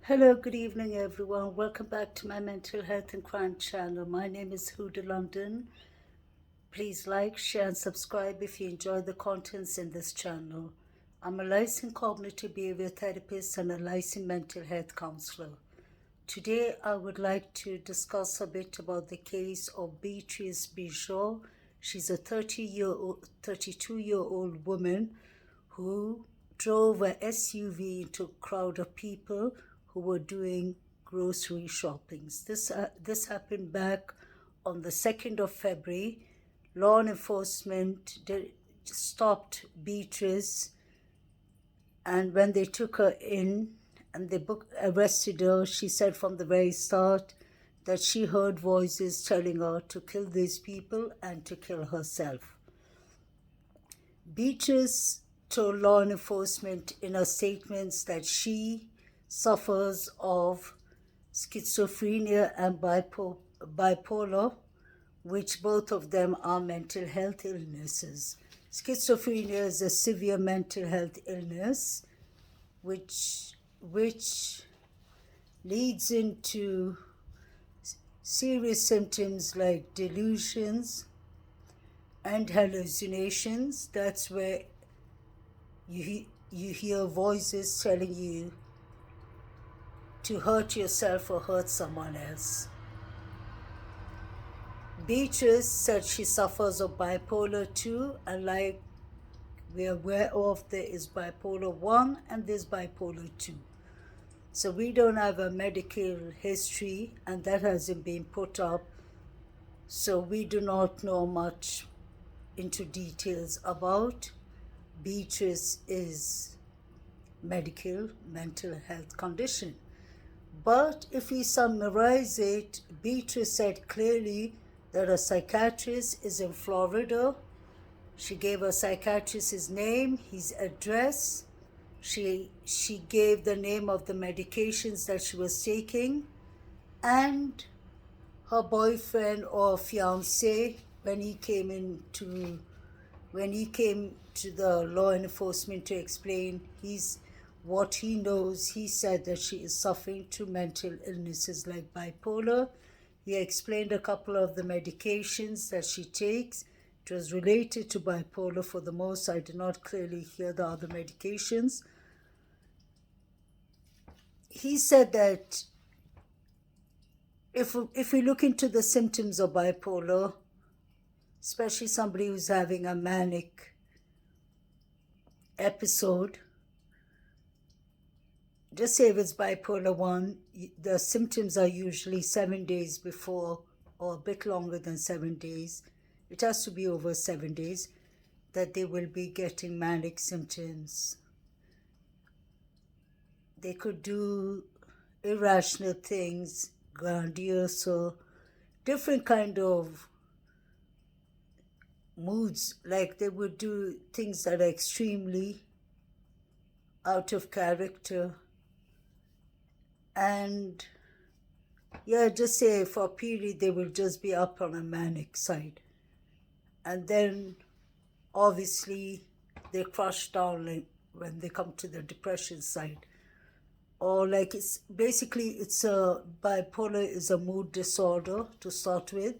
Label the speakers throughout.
Speaker 1: Hello, good evening, everyone. Welcome back to my mental health and crime channel. My name is Huda London. Please like, share, and subscribe if you enjoy the contents in this channel. I'm a licensed cognitive behavior therapist and a licensed mental health counselor. Today, I would like to discuss a bit about the case of Beatrice Bijoux. She's a 32-year-old woman who drove a SUV into a crowd of people who were doing grocery shoppings. This happened back on the 2nd of February. Law enforcement stopped Beatrice, and when they took her in and they arrested her, she said from the very start that she heard voices telling her to kill these people and to kill herself. Beatrice told law enforcement in her statements that she suffers of schizophrenia and bipolar, which both of them are mental health illnesses. Schizophrenia is a severe mental health illness which leads into serious symptoms like delusions and hallucinations. That's where you hear voices telling you to hurt yourself or hurt someone else. Beatrice said she suffers of bipolar 2, and like we're aware of, there is bipolar 1 and there's bipolar 2. So we don't have a medical history, and that hasn't been put up. So we do not know much into details about Beatrice's mental health condition. But if we summarize it, Beatrice said clearly that a psychiatrist is in Florida. She gave a psychiatrist his name, his address. She gave the name of the medications that she was taking, and her boyfriend or fiancé, when he came to the law enforcement to explain what he knows, he said that she is suffering from mental illnesses like bipolar. He explained a couple of the medications that she takes. It was related to bipolar for the most. I did not clearly hear the other medications. He said that if we look into the symptoms of bipolar, especially somebody who's having a manic episode, just say if it's bipolar 1, the symptoms are usually 7 days before, or a bit longer than 7 days. It has to be over 7 days that they will be getting manic symptoms. They could do irrational things, grandiose, or different kind of moods. Like they would do things that are extremely out of character. And just say for a period they will just be up on a manic side. And then obviously they crush down when they come to the depression side. Or like it's a bipolar is a mood disorder to start with.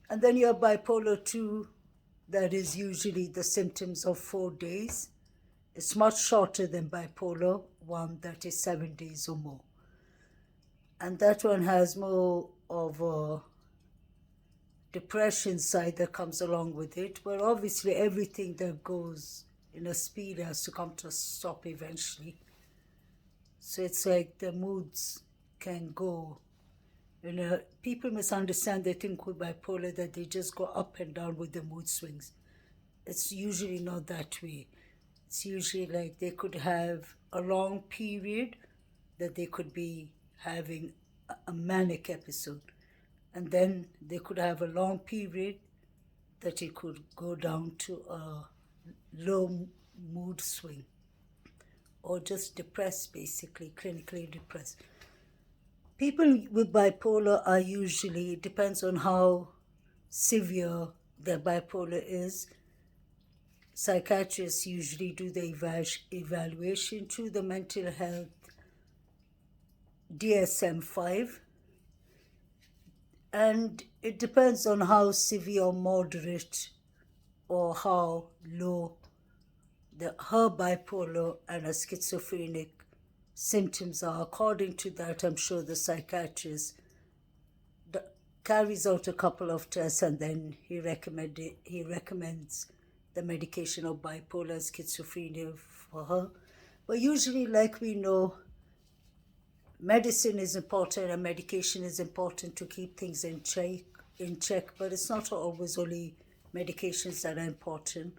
Speaker 1: And then you have bipolar 2, that is usually the symptoms of 4 days. It's much shorter than bipolar 1, that is 7 days or more. And that one has more of a depression side that comes along with it. But obviously everything that goes in a speed has to come to a stop eventually. So it's like the moods can go. People misunderstand, they think with bipolar that they just go up and down with the mood swings. It's usually not that way. It's usually like they could have a long period that they could be having a manic episode. And then they could have a long period that it could go down to a low mood swing. Or just depressed, basically, clinically depressed. People with bipolar are usually, it depends on how severe their bipolar is. Psychiatrists usually do the evaluation through the mental health DSM-5, and it depends on how severe or moderate or how low her bipolar and her schizophrenic symptoms are. According to that, I'm sure the psychiatrist carries out a couple of tests, and then he recommends the medication of bipolar and schizophrenia for her. But usually, like we know, medicine is important and medication is important to keep things in check, but it's not always only medications that are important.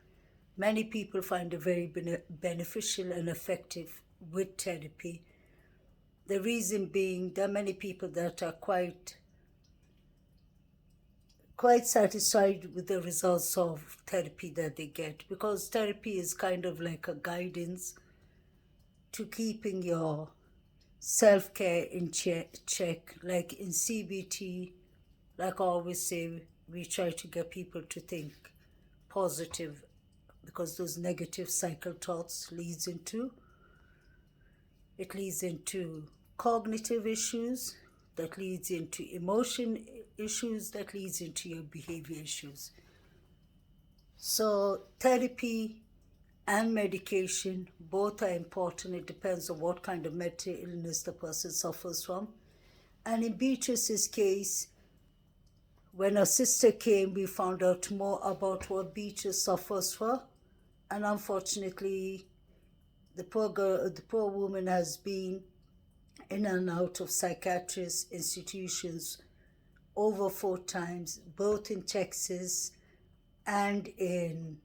Speaker 1: Many people find it very beneficial and effective with therapy. The reason being, there are many people that are quite satisfied with the results of therapy that they get, because therapy is kind of like a guidance to keeping your self-care in check. Like in CBT, like I always say, we try to get people to think positive, because those negative cycle thoughts leads into cognitive issues, that leads into emotion issues, that leads into your behavior issues. So therapy and medication, both are important. It depends on what kind of mental illness the person suffers from. And in Beatrice's case, when her sister came, we found out more about what Beatrice suffers from. And unfortunately, the poor woman has been in and out of psychiatrist institutions over 4 times, both in Texas and in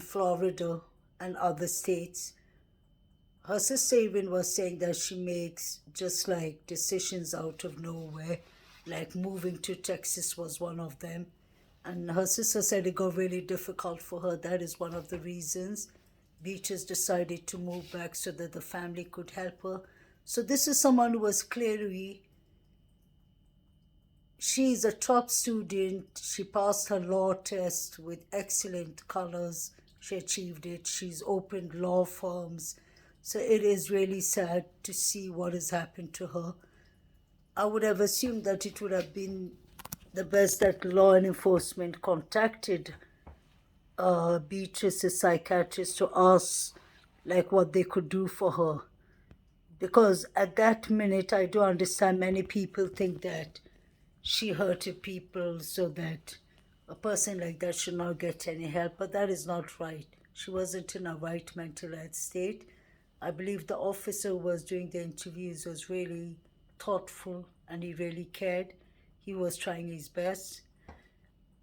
Speaker 1: Florida and other states. Her sister even was saying that she makes just like decisions out of nowhere, like moving to Texas was one of them. And her sister said it got really difficult for her. That is one of the reasons Beatrice decided to move back, so that the family could help her. So this is someone who was clearly, she's a top student. She passed her law test with excellent colors. She achieved it. She's opened law firms. So it is really sad to see what has happened to her. I would have assumed that it would have been the best that law enforcement contacted Beatrice's psychiatrist to ask like what they could do for her. Because at that minute, I do understand many people think that she hurted people, so that a person like that should not get any help, but that is not right. She wasn't in a right mental health state. I believe the officer who was doing the interviews was really thoughtful and he really cared. He was trying his best.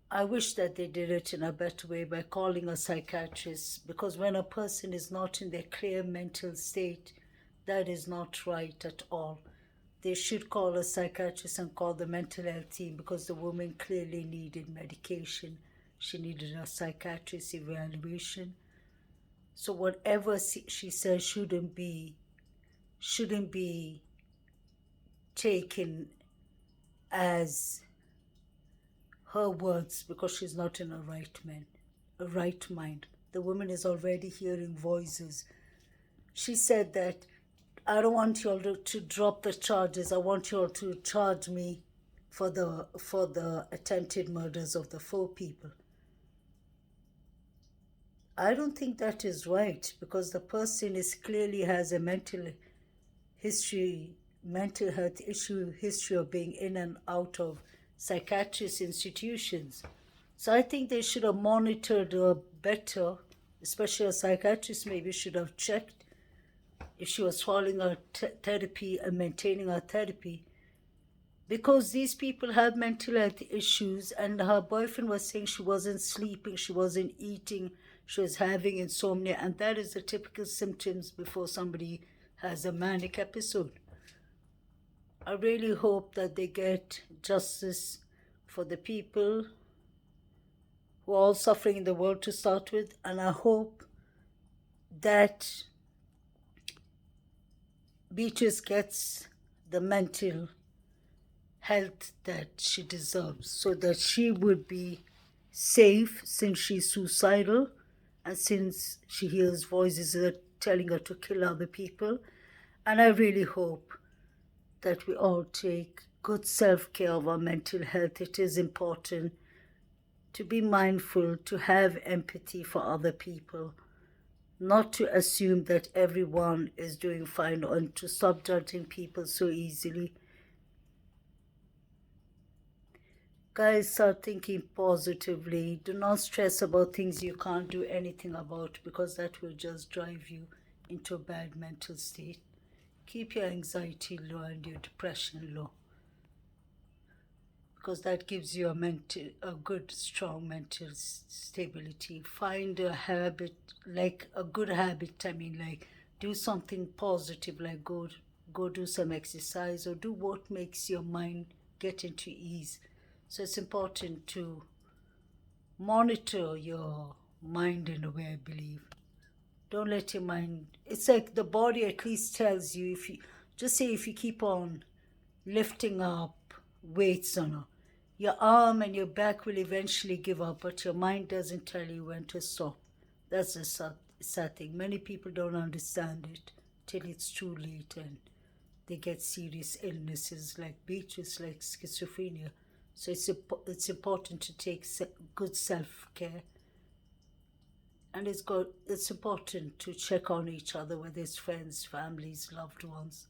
Speaker 1: I wish that they did it in a better way by calling a psychiatrist, because when a person is not in their clear mental state, that is not right at all. They should call a psychiatrist and call the mental health team, because the woman clearly needed medication. She needed a psychiatrist evaluation. So whatever she says shouldn't be taken as her words, because she's not in a right mind. The woman is already hearing voices. She said that, I don't want you all to drop the charges. I want you all to charge me for the attempted murders of the 4 people. I don't think that is right, because the person clearly has a mental health issue history of being in and out of psychiatrist institutions. So I think they should have monitored her better, especially a psychiatrist maybe should have checked if she was following her therapy and maintaining her therapy. Because these people have mental health issues, and her boyfriend was saying she wasn't sleeping, she wasn't eating, she was having insomnia, and that is the typical symptoms before somebody has a manic episode. I really hope that they get justice for the people who are all suffering in the world to start with, and I hope that Beatrice gets the mental health that she deserves, so that she would be safe, since she's suicidal and since she hears voices that are telling her to kill other people. And I really hope that we all take good self-care of our mental health. It is important to be mindful, to have empathy for other people, not to assume that everyone is doing fine, and to stop judging people so easily. Guys, start thinking positively. Do not stress about things you can't do anything about, because that will just drive you into a bad mental state. Keep your anxiety low and your depression low, because that gives you a good, strong mental stability. Find a habit, like a good habit. I mean, like do something positive, like go do some exercise, or do what makes your mind get into ease. So it's important to monitor your mind in a way, I believe. Don't let your mind, it's like the body at least tells you, if you just say, if you keep on lifting up weights on your arm and your back will eventually give up, but your mind doesn't tell you when to stop. That's the sad thing. Many people don't understand it till it's too late and they get serious illnesses like Beatrice, like schizophrenia. So it's important to take good self-care, and it's important to check on each other, whether it's friends, families, loved ones,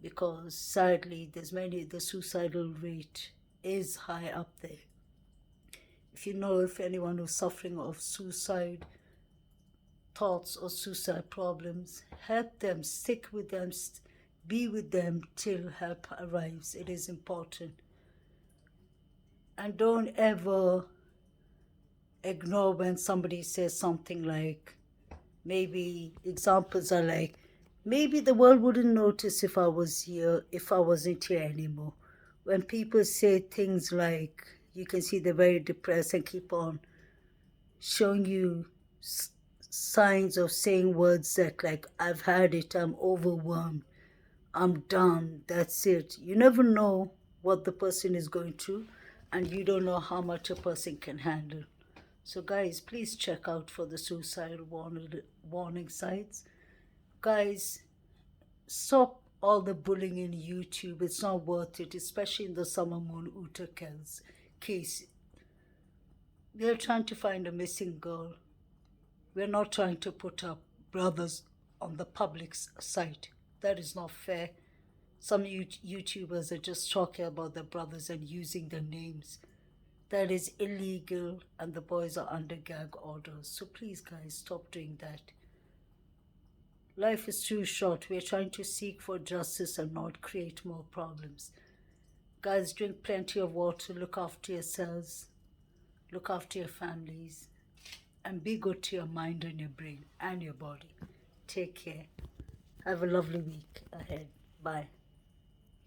Speaker 1: because sadly the suicidal rate is high up there. If you know if anyone who's suffering of suicide thoughts or suicide problems, help them, stick with them, be with them till help arrives. It is important. And don't ever ignore when somebody says something like, maybe examples are like, maybe the world wouldn't notice if I wasn't here anymore. When people say things like, you can see they're very depressed and keep on showing you signs of saying words that, like, I've had it, I'm overwhelmed, I'm done, that's it. You never know what the person is going through, and you don't know how much a person can handle. So guys, please check out for the suicidal warning signs. Guys, stop all the bullying in YouTube. It's not worth it, especially in the Summer Moon Uta case. They're trying to find a missing girl. We're not trying to put up brothers on the public's site. That is not fair. Some YouTubers are just talking about their brothers and using their names. That is illegal, and the boys are under gag orders. So please, guys, stop doing that. Life is too short. We're trying to seek for justice and not create more problems. Guys, drink plenty of water, look after yourselves, look after your families, and be good to your mind and your brain and your body. Take care. Have a lovely week ahead. Bye.